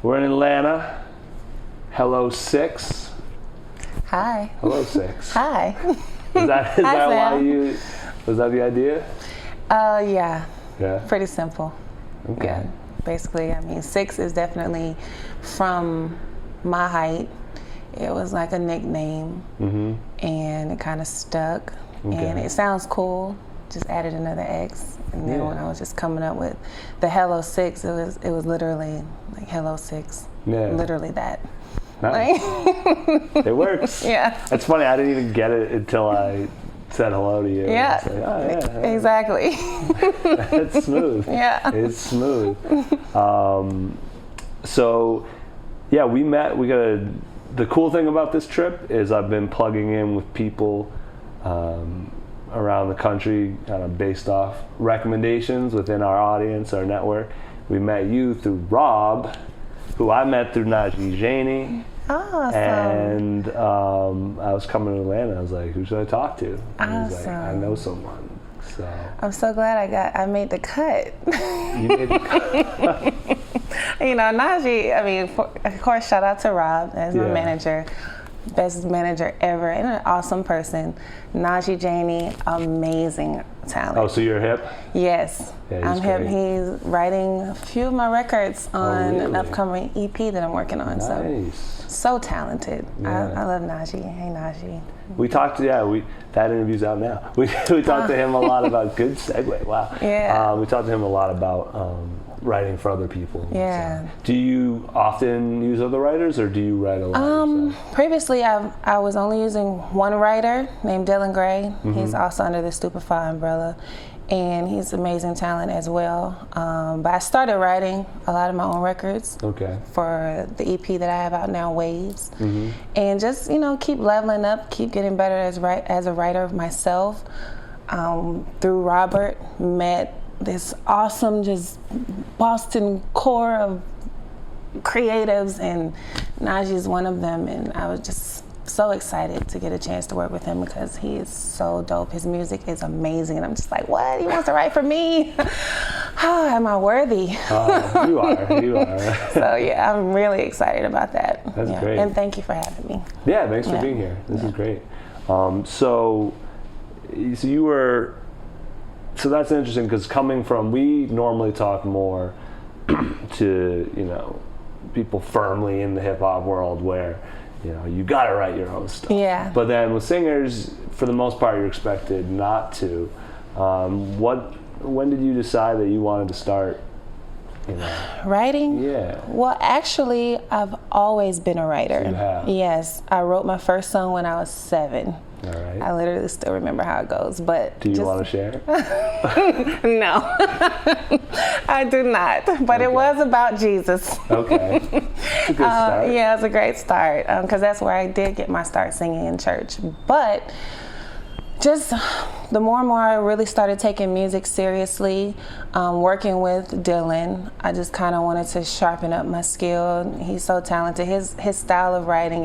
We're in Atlanta. HelloSIXX. Hi. HelloSIXX. Hi. Is that why was that the idea? Yeah. Yeah. Pretty simple. Okay. Yeah. Basically, I mean, six is definitely from my height. It was like a nickname, and it kind of stuck. Okay. And it sounds cool. Just added another X, and then Yeah. when I was just coming up with the HelloSIXX, it was literally like HelloSIXX. Yeah. Literally that. Nice. It works. Yeah. It's funny. I didn't even get it until I said hello to you. Yeah. It's like, oh, yeah. Exactly. It's smooth. Yeah. It's smooth. So, yeah, we met. The cool thing about this trip is I've been plugging in with people around the country, kind of based off recommendations within our audience, our network. We met you through Rob, who I met through Najee Janey. Awesome. And I was coming to Atlanta. I was like, who should I talk to? And he was like, I know someone. So I'm so glad I made the cut. you made the cut. You know, Najee, I mean, of course, shout out to Rob as my manager. Best manager ever and an awesome person. Najee Janey, amazing talent. Oh, so you're hip? Yes. Yeah, I'm hip. He's writing a few of my records on an upcoming EP that I'm working on. Nice. So talented. Yeah. I love Najee. Hey, Najee. We talked, that interview's out now. We talked to him a lot about, good segue, wow. Yeah. We talked to him a lot about writing for other people. Yeah. So, do you often use other writers, or do you write a lot? Previously, I was only using one writer named Dylan Gray. He's also under the Stupefy umbrella, and he's amazing talent as well. But I started writing a lot of my own records for the EP that I have out now, Waves, and just keep leveling up, keep getting better as a writer myself. Through Robert, met this awesome just Boston core of creatives, and Najee's one of them, and I was just so excited to get a chance to work with him because he is so dope. His music is amazing, and I'm just like, what? He wants to write for me? Am I worthy? You are. So yeah, I'm really excited about that. That's great. And thank you for having me. Yeah, thanks for being here. This is great. So you were, so that's interesting because coming from, we normally talk more to, people firmly in the hip hop world where, you gotta write your own stuff. Yeah. But then with singers, for the most part, you're expected not to. When did you decide that you wanted to start, writing? Yeah. Well, actually, I've always been a writer. You have? Yes. I wrote my first song when I was 7. All right. I literally still remember how it goes, but do you want to share? No, I do not. But it was about Jesus. Okay, it's a good start. Yeah, it's a great start because that's where I did get my start singing in church. But just the more and more I really started taking music seriously, working with Dylan, I just kind of wanted to sharpen up my skill. He's so talented. His style of writing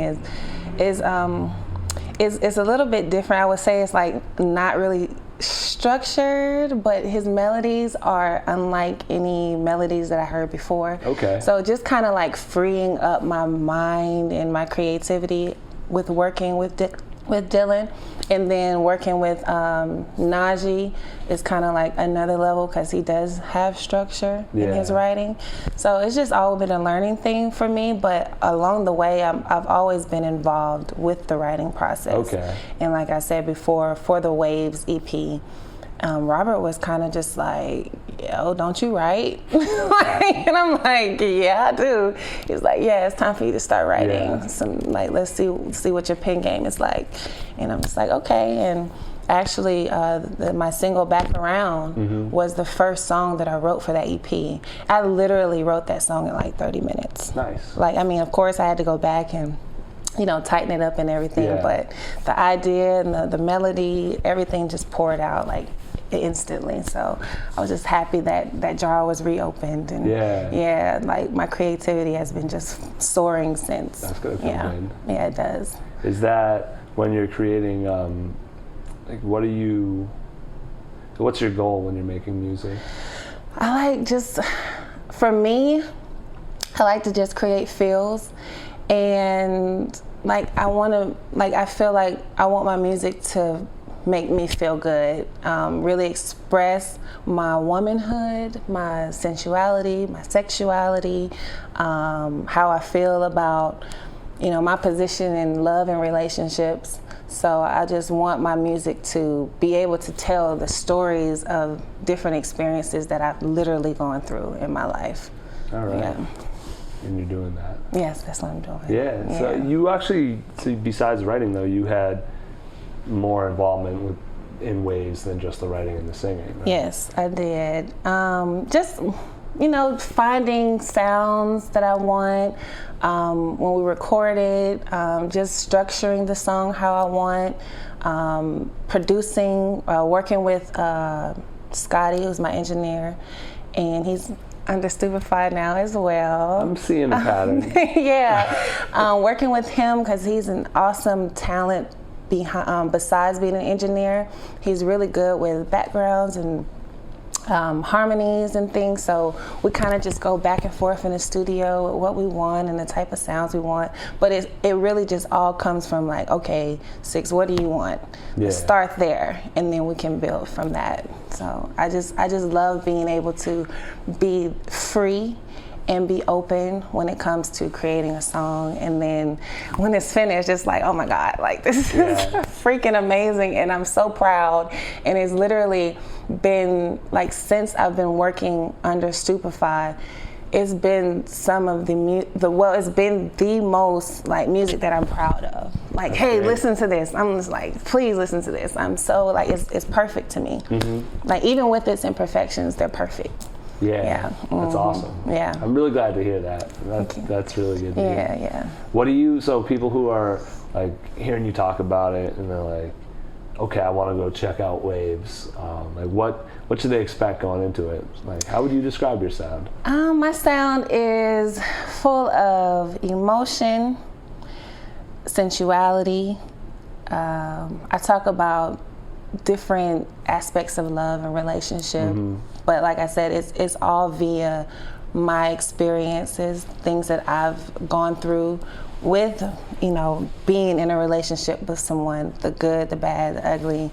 is a little bit different. I would say it's like not really structured, but his melodies are unlike any melodies that I heard before. Okay. So just kind of like freeing up my mind and my creativity with working with Dylan, and then working with Najee is kind of like another level because he does have structure in his writing. So it's just always been a learning thing for me, but along the way I've always been involved with the writing process. Okay. And like I said before, for the Waves EP, Robert was kind of just like, yo, don't you write? And I'm like, yeah, I do. He's like, yeah, it's time for you to start writing. Some let's see what your pen game is like. And I'm just like, okay. And actually, my single Back Around was the first song that I wrote for that EP. I literally wrote that song in like 30 minutes. Nice. Of course I had to go back and tighten it up and everything, but the idea and the melody, everything just poured out like instantly. So I was just happy that jar was reopened, and like my creativity has been just soaring since. That's good. Yeah, it does. Is that when you're creating? What's your goal when you're making music? For me, I like to just create feels, and like I feel like I want my music to make me feel good, really express my womanhood, my sensuality, my sexuality, how I feel about, my position in love and relationships. So I just want my music to be able to tell the stories of different experiences that I've literally gone through in my life. All right. Yeah. And you're doing that. Yes, that's what I'm doing. Yeah. So you actually, besides writing though, you had more involvement in ways than just the writing and the singing. Right? Yes, I did. Just, finding sounds that I want. When we recorded, just structuring the song how I want. Producing, working with Scotty, who's my engineer, and he's under Stupefied now as well. I'm seeing a pattern. Yeah. Working with him because he's an awesome talent. Besides being an engineer, he's really good with backgrounds and harmonies and things. So we kind of just go back and forth in the studio with what we want and the type of sounds we want. But it really just all comes from like, okay, Six, what do you want? Yeah. Let's start there, and then we can build from that. So I just love being able to be free and be open when it comes to creating a song, and then when it's finished, it's like, oh my God, like this is freaking amazing, and I'm so proud. And it's literally been like, since I've been working under Stupefied, it's been some of it's been the most like music that I'm proud of. Like, that's hey, great. Listen to this. I'm just like, please listen to this. I'm so like, it's perfect to me. Mm-hmm. Like even with its imperfections, they're perfect. Yeah, that's awesome. Yeah, I'm really glad to hear that. That's really good to hear. Yeah. What do you? So people who are like hearing you talk about it and they're like, okay, I want to go check out Waves. Like what should they expect going into it? Like how would you describe your sound? My sound is full of emotion, sensuality. I talk about different aspects of love and relationship. Mm-hmm. But like I said, it's all via my experiences, things that I've gone through with, being in a relationship with someone, the good, the bad, the ugly.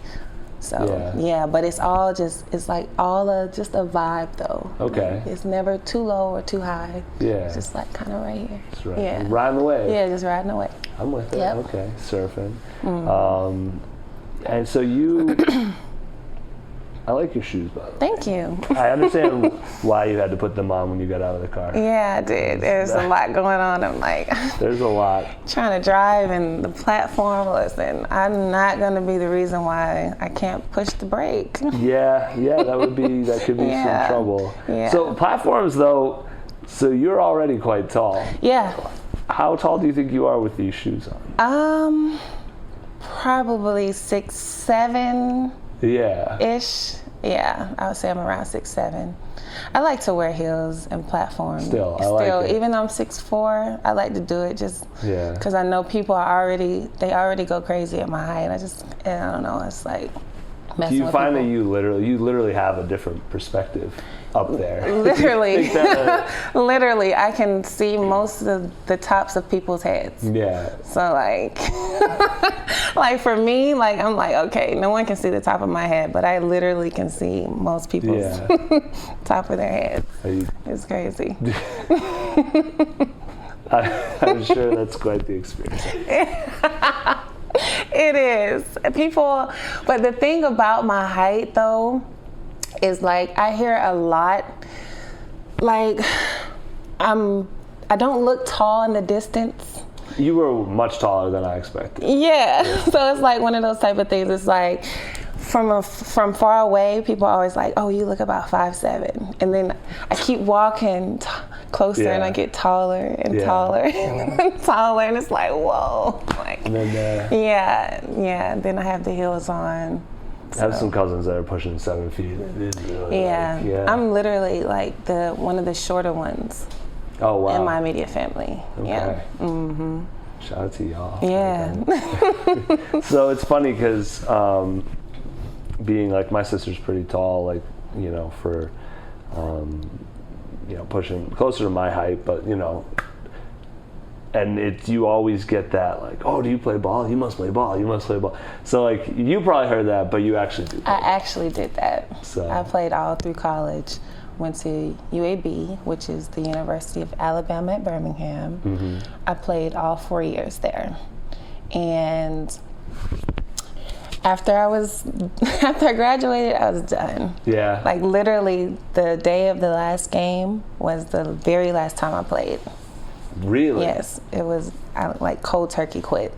So yeah, but it's all just a vibe though. Okay. Like, it's never too low or too high. Yeah. It's just like kind of right here. Just right. Yeah. Riding the wave. Yeah, just riding the wave. I'm with it. Yep. Okay. Surfing. Mm-hmm. And so you. I like your shoes, by the way. Thank you. I understand why you had to put them on when you got out of the car. Yeah, I did. There's a lot going on. I'm like, there's a lot. Trying to drive and the platform. Listen, I'm not going to be the reason why I can't push the brake. Yeah, that could be some trouble. Yeah. So platforms, though. So you're already quite tall. Yeah. How tall do you think you are with these shoes on? Probably 6'7". Yeah. Ish. Yeah, I would say I'm around 6'7". I like to wear heels and platforms. Still, even though I'm 6'4", I like to do it just because I know people they already go crazy at my height. I don't know. It's like messing with people. Do you find that you literally have a different perspective up there? Literally. Literally, I can see most of the tops of people's heads. Yeah. So like, like for me, like I'm like, okay, no one can see the top of my head, but I literally can see most people's top of their heads. It's crazy. I'm sure that's quite the experience. It is. People, but the thing about my height though, is like I hear a lot like I don't look tall in the distance. You were much taller than I expected. Yeah. So it's like one of those type of things. It's like from far away, people are always like, oh, you look about 5'7", and then I keep walking closer and I get taller and taller and taller, and it's like, whoa, like, and then, then I have the heels on. I have some cousins that are pushing 7 feet. Really I'm literally like one of the shorter ones. Oh wow! In my immediate family. Okay. Yeah. Mm-hmm. Shout out to y'all. Yeah. So it's funny because being like my sister's pretty tall, like for pushing closer to my height, but and you always get that like, oh, do you play ball? You must play ball. You must play ball. So like you probably heard that, but you actually do. I actually did that. So I played all through college. Went to UAB, which is the University of Alabama at Birmingham. Mm-hmm. I played all 4 years there, and after I graduated, I was done. Yeah. Like literally, the day of the last game was the very last time I played. Really? Yes, it was. I like cold turkey quit.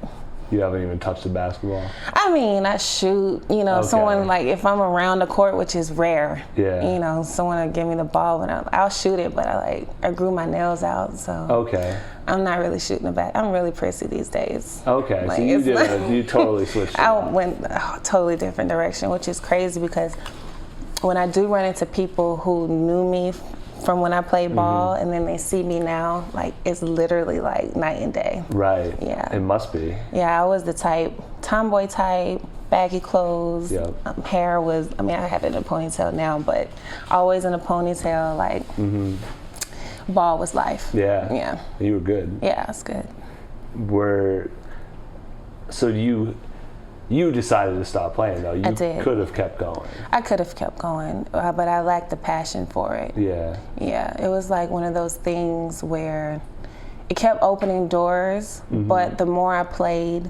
You haven't even touched the basketball? I mean, I shoot, Okay. Someone like if I'm around the court, which is rare, Yeah. Someone will give me the ball and I'll shoot it, but I grew my nails out, so Okay. I'm not really shooting the back. I'm really prissy these days. Okay, Like, so you totally switched. I went a totally different direction, which is crazy because when I do run into people who knew me from when I played ball and then they see me now, like it's literally like night and day. Right. Yeah. It must be. Yeah, I was the tomboy type, baggy clothes. Yep. Hair was, I have it in a ponytail now, but always in a ponytail, like ball was life. Yeah. Yeah. You were good. Yeah, it's good. So you decided to stop playing though. You I did. could have kept going. I could have kept going, but I lacked the passion for it. Yeah. Yeah, it was like one of those things where it kept opening doors, but the more I played,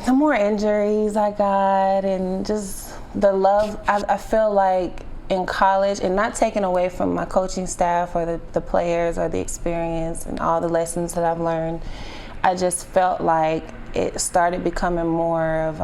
the more injuries I got, and just the love. I feel like in college, and not taking away from my coaching staff or the players or the experience and all the lessons that I've learned, I just felt like it started becoming more of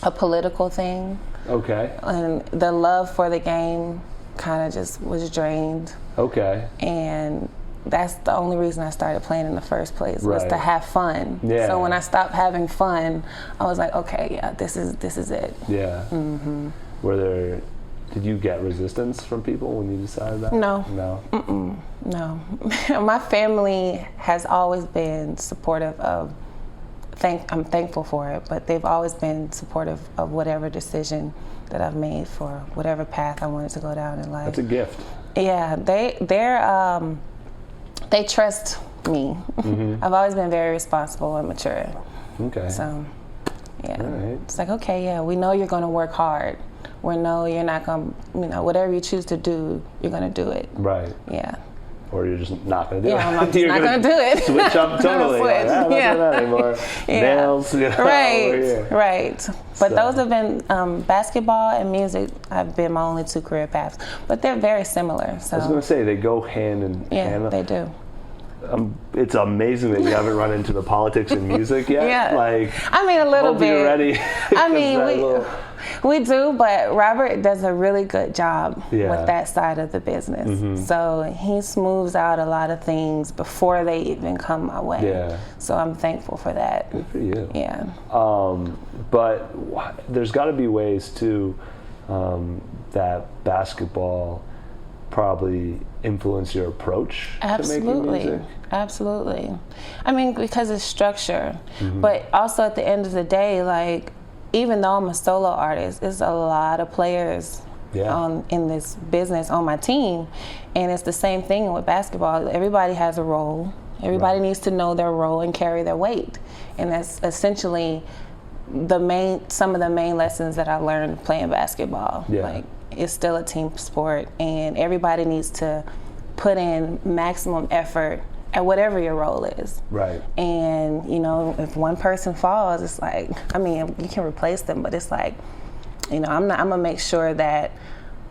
a political thing. Okay. And the love for the game kind of just was drained. Okay. And that's the only reason I started playing in the first place, was to have fun. Yeah. So when I stopped having fun, I was like, okay, yeah, this is it. Yeah. Did you get resistance from people when you decided that? No. No? No. My family has always been supportive of, I'm thankful for it, but they've always been supportive of whatever decision that I've made for whatever path I wanted to go down in life. That's a gift. Yeah, they trust me. I've always been very responsible and mature. Okay. So, yeah. All right. It's like, okay, yeah, we know you're going to work hard. We know you're not going to, whatever you choose to do, you're going to do it. Right. Yeah. Or you're just not going to do it. Yeah, I'm just not going to do it. Switch up totally. Switch. Like, I'm not doing that anymore. Yeah. Nails. Right. But So. those have been, basketball and music have been my only two career paths. But they're very similar. So. I was going to say, they go hand in hand. Yeah, they do. It's amazing that you haven't run into the politics in music yet. Yeah. Like, A little hope bit. you're ready. We do, but Robert does a really good job Yeah. with that side of the business. So he smooths out a lot of things before they even come my way. Yeah. So I'm thankful for that. Good for you. Yeah. But there's got to be ways too that basketball probably influence your approach to making music. Absolutely. Because it's structure, but also at the end of the day, like, even though I'm a solo artist, there's a lot of players in this business on my team, and it's the same thing with basketball. Everybody has a role. Everybody needs to know their role and carry their weight, and that's essentially some of the main lessons that I learned playing basketball. Yeah. Like, it's still a team sport, and everybody needs to put in maximum effort at whatever your role is. Right. And, if one person falls, it's like, you can replace them, but it's like, I'm gonna make sure that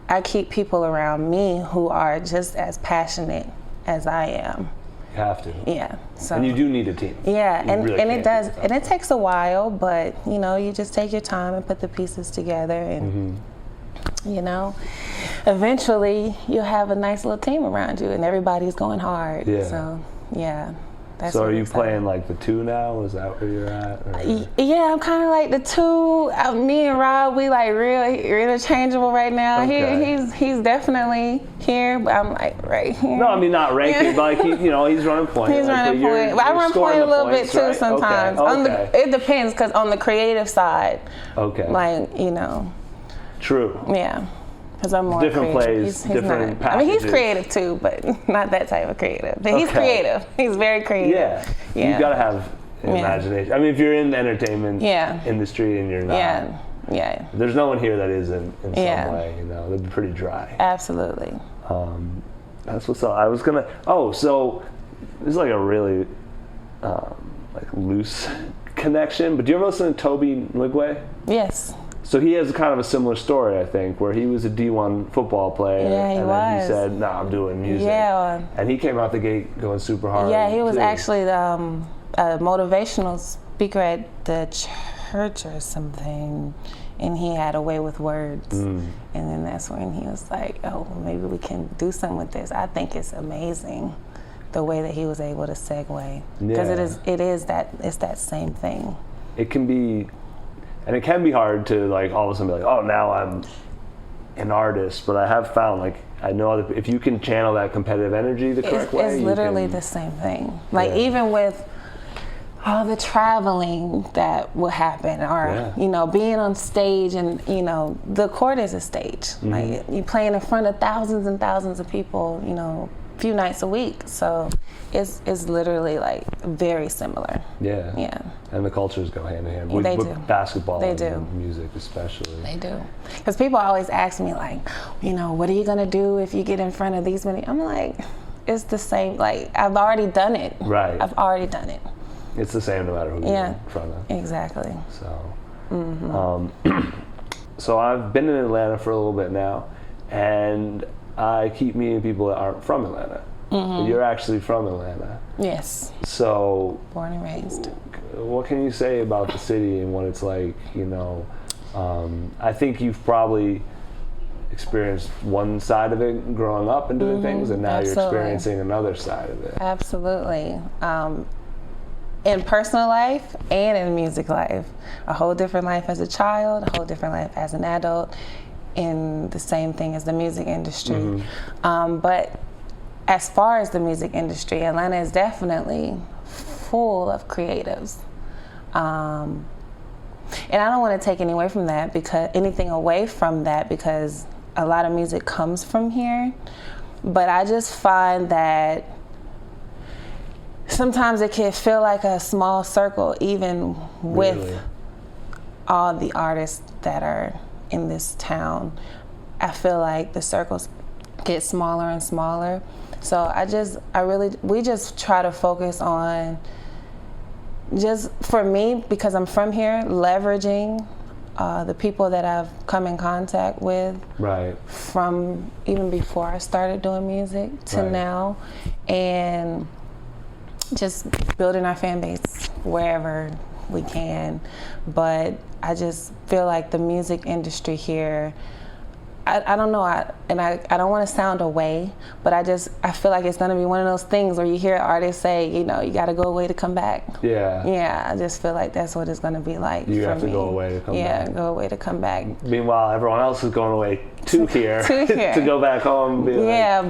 I keep people around me who are just as passionate as I am. You have to. Yeah. So. And you do need a team. Yeah, and it does, and it takes a while, but you just take your time and put the pieces together, and eventually you'll have a nice little team around you, and everybody's going hard. Yeah. So, yeah. So are you playing like the two now? Is that where you're at? Or? Yeah, I'm kind of like the two. Me and Rob, we like real interchangeable right now. Okay. He's definitely here, but I'm like right here. No, not ranking, but like he's running point. He's running point. But I run point a little bit too sometimes. Okay. It depends, because on the creative side, okay, like true. Yeah. because I'm more different creative. plays, He's different not. I mean, he's packages. creative too, but not that type of creative. But he's creative. He's very creative. Yeah. Yeah. You gotta have imagination. I mean, if you're in the entertainment industry and you're not, there's no one here that isn't in some way. You know, they'd be pretty dry. Absolutely. That's what's up. I was gonna. Oh, so this is like a really like loose connection. But do you ever listen to Toby Nwigwe? Yes. So he has kind of a similar story, I think, where he was a D1 football player, and then he said, "No, I'm doing music." Yeah. And he came out the gate going super hard. Yeah, he was too. actually a motivational speaker at the church or something, and he had a way with words. And then that's when he was like, "Oh, maybe we can do something with this." I think it's amazing the way that he was able to segue, because it's that same thing. It can be. And it can be hard to like all of a sudden be like, oh, now I'm an artist. But I have found like I know that if you can channel that competitive energy the correct way, it's literally the same thing. Like even with all the traveling that will happen, or you know, being on stage, and you know, the court is a stage. Like you're playing in front of thousands and thousands of people, you know, a few nights a week. So it's literally like very similar. Yeah. And the cultures go hand in hand. They with do. Basketball They and do. music especially. They do. Because people always ask me like, you know, what are you gonna do if you get in front of these many? I'm like, it's the same. Like I've already done it. Right. I've already done it. It's the same no matter who you're in front of. Exactly. So, so I've been in Atlanta for a little bit now, and I keep meeting people that aren't from Atlanta. But you're actually from Atlanta. Yes. So, born and raised. What can you say about the city and what it's like? You know, I think you've probably experienced one side of it growing up and doing things, and now you're experiencing another side of it. Absolutely. In personal life and in music life, a whole different life as a child, a whole different life as an adult, in the same thing as the music industry. But as far as the music industry, Atlanta is definitely full of creatives. And I don't want to take anything away from that because a lot of music comes from here. But I just find that sometimes it can feel like a small circle, even with all the artists that are in this town. I feel like the circles get smaller and smaller. So we just try to focus on, just for me, because I'm from here, leveraging the people that I've come in contact with from even before I started doing music to now, and just building our fan base wherever we can. But I just feel like the music industry here, I don't know, I don't want to sound away, but I feel like it's going to be one of those things where you hear artists say, you know, you got to go away to come back. Yeah, I just feel like that's what it's going to be like. You have to go away to come back. Yeah, go away to come back. Meanwhile, everyone else is going away to here to go back home.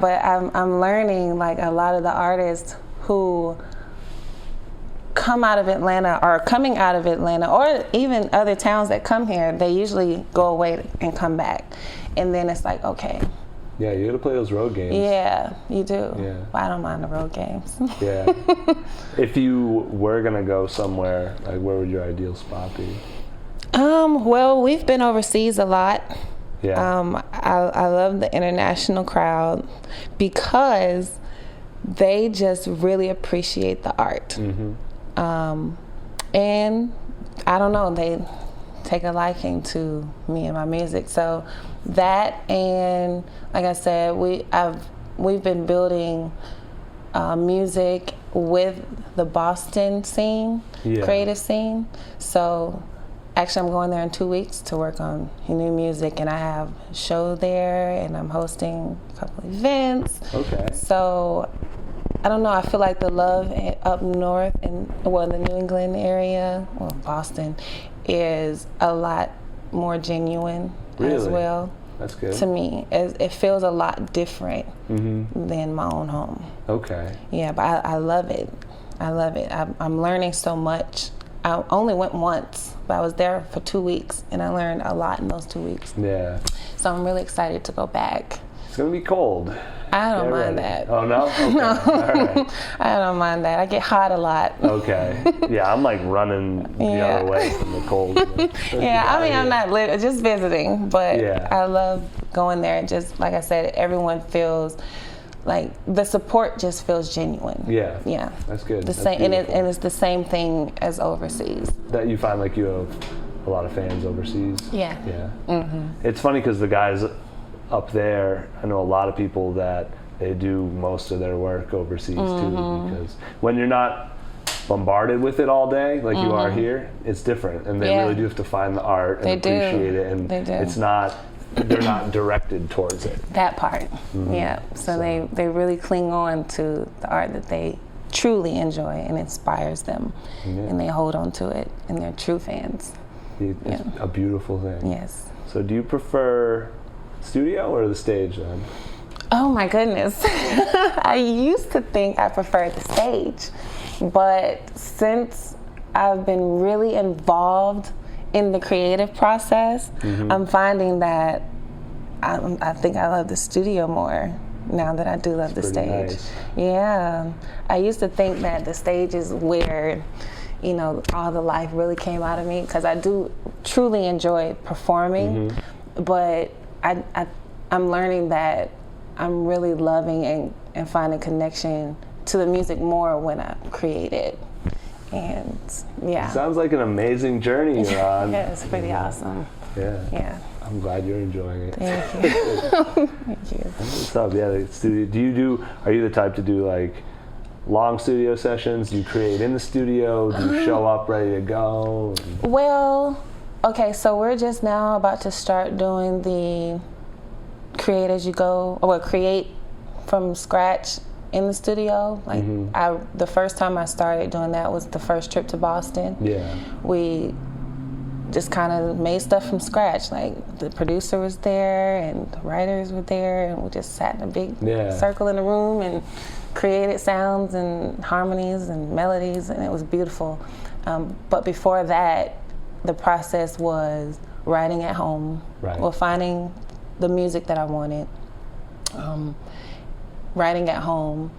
But I'm learning, like, a lot of the artists who come out of Atlanta or coming out of Atlanta, or even other towns that come here, they usually go away and come back. And then it's like, okay. Yeah, you gotta play those road games. Yeah, you do. Yeah. But I don't mind the road games. Yeah. If you were gonna go somewhere, like, where would your ideal spot be? Well, we've been overseas a lot. Yeah. I love the international crowd because they just really appreciate the art. And I don't know, they take a liking to me and my music. So that, and like I said, we've been building music with the Boston scene, creative scene. So actually I'm going there in 2 weeks to work on new music, and I have a show there, and I'm hosting a couple events. Okay. So I don't know, I feel like the love up north in the New England area, or Boston, is a lot more genuine as well. That's good. To me, it feels a lot different than my own home. Okay. Yeah, but I love it. I love it. I'm learning so much I only went once, but I was there for 2 weeks, and I learned a lot in those 2 weeks. Yeah. So I'm really excited to go back. It's going to be cold. I don't Get mind ready. that. Oh, no? Okay. No. All right. I don't mind that. I get hot a lot. Okay. Yeah, I'm like running the other way from the cold. Yeah, I mean, I'm not just visiting, but Yeah. I love going there. And just like I said, everyone feels like the support just feels genuine. Yeah. Yeah. That's good. The That's same, and beautiful. it's the same thing as overseas. That you find like you have a lot of fans overseas. Yeah. Yeah. Mm-hmm. It's funny because the guys up there, I know a lot of people that they do most of their work overseas too, because when you're not bombarded with it all day like you are here, it's different, and they really do have to find the art and appreciate it, and it's not, they're not directed towards it. That part. Yeah. So they really cling on to the art that they truly enjoy and inspires them, and they hold on to it, and they're true fans. It's a beautiful thing. Yes. So do you prefer studio or the stage then? Oh my goodness. I used to think I preferred the stage, but since I've been really involved in the creative process, I'm finding that I think I love the studio more now that I do love the stage. Nice. Yeah. I used to think that the stage is where, you know, all the life really came out of me, because I do truly enjoy performing, but I'm learning that I'm really loving and finding connection to the music more when I create it. And yeah. Sounds like an amazing journey you're on. Yeah, it's pretty awesome. Yeah. Yeah. I'm glad you're enjoying it. Thank you. Thank you. What's up? Yeah, the studio. Are you the type to do like long studio sessions? Do you create in the studio? Do you show up ready to go? Well, okay, so we're just now about to start doing the create as you go, or create from scratch in the studio. Like the first time I started doing that was the first trip to Boston. Yeah. We just kind of made stuff from scratch. Like the producer was there and the writers were there, and we just sat in a big circle in the room and created sounds and harmonies and melodies, and it was beautiful. But before that, the process was writing at home, or finding the music that I wanted, writing at home,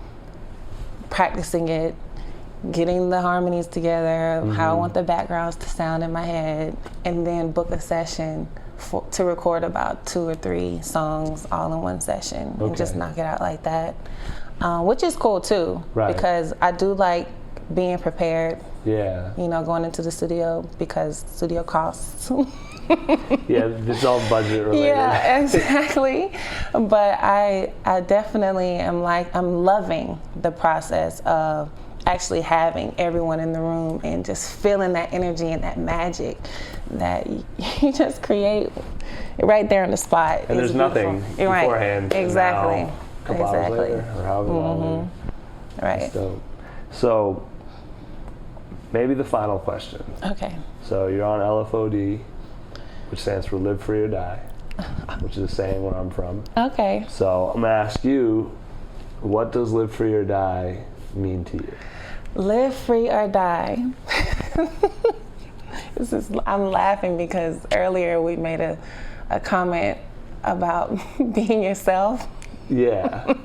practicing it, getting the harmonies together, how I want the backgrounds to sound in my head, and then book a session to record about 2 or 3 songs all in one session, and just knock it out like that, which is cool too, because I do like being prepared. Yeah. You know, going into the studio, because studio costs. Yeah, it's all budget related. Yeah, exactly. But I definitely am I'm loving the process of actually having everyone in the room and just feeling that energy and that magic that you just create right there on the spot. And there's nothing beforehand. Exactly. A couple hours later, or however long. Right. So maybe the final question. Okay. So you're on LFOD, which stands for Live Free or Die, which is a saying where I'm from. Okay. So I'm going to ask you, what does Live Free or Die mean to you? Live free or die. I'm laughing because earlier we made a comment about being yourself. Yeah.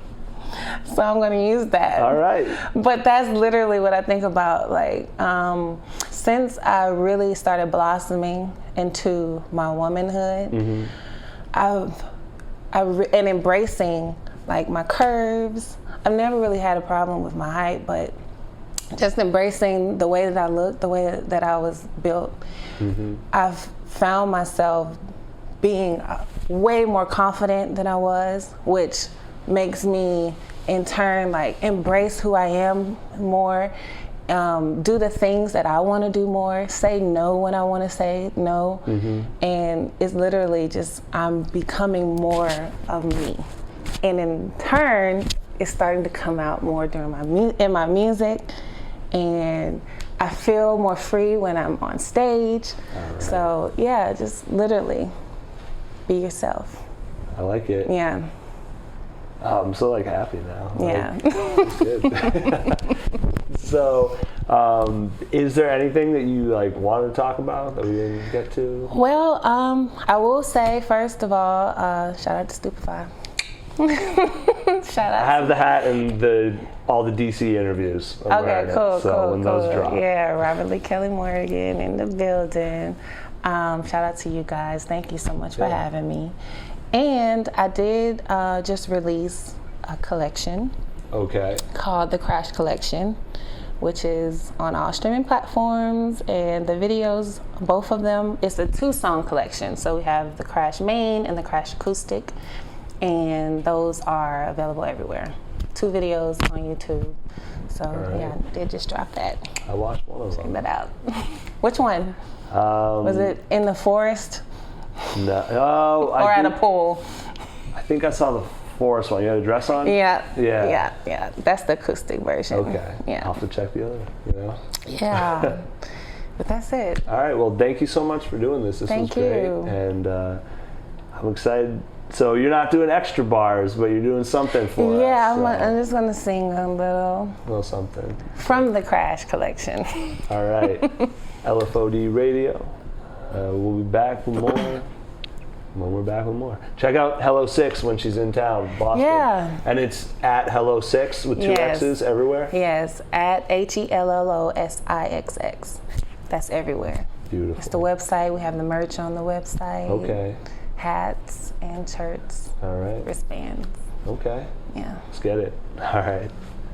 So I'm going to use that. All right. But that's literally what I think about. Like, since I really started blossoming into my womanhood, and embracing like my curves. I've never really had a problem with my height, but just embracing the way that I look, the way that I was built, I've found myself being way more confident than I was, which makes me in turn like embrace who I am more, do the things that I want to do more, say no when I want to say no, and it's literally just I'm becoming more of me, and in turn it's starting to come out more during in my music, and I feel more free when I'm on stage. Right. So yeah, just literally be yourself. I like it. Yeah. I'm so like happy now. Yeah. It's good. So, is there anything that you like wanted to talk about that we didn't get to? Well, I will say first of all, shout out to Stupefy. Shout out. I have the hat and all the DC interviews. Okay, cool, so when those drop. Yeah, Robert Lee Kelly Morgan in the building. Shout out to you guys. Thank you so much for having me. And I did just release a collection. Okay. Called the Crash Collection, which is on all streaming platforms, and the videos, both of them, it's a 2-song collection. So we have the Crash Main and the Crash Acoustic, and those are available everywhere. 2 videos on YouTube. So yeah, I did just drop that. I watched one of them. Check that out. Which one? Was it in the forest? No. Oh, or at a pool? I think I saw the forest one. You had a dress on? Yeah. That's the acoustic version. Okay. Yeah. I'll have to check the other, you know? Yeah. But that's it. All right. Well, thank you so much for doing this. This was great. And I'm excited. So you're not doing extra bars, but you're doing something for us. Yeah, I'm just going to sing a little something. From the Crash Collection. All right. LFOD Radio. We'll be back with more. When we're back with more. Check out HelloSIXX when she's in town, Boston. Yeah. And it's at HelloSIXX with 2 X's everywhere? Yes, at HelloSIXX. That's everywhere. Beautiful. It's the website. We have the merch on the website. Okay. Hats and shirts. All right. Wristbands. Okay. Yeah. Let's get it. All right.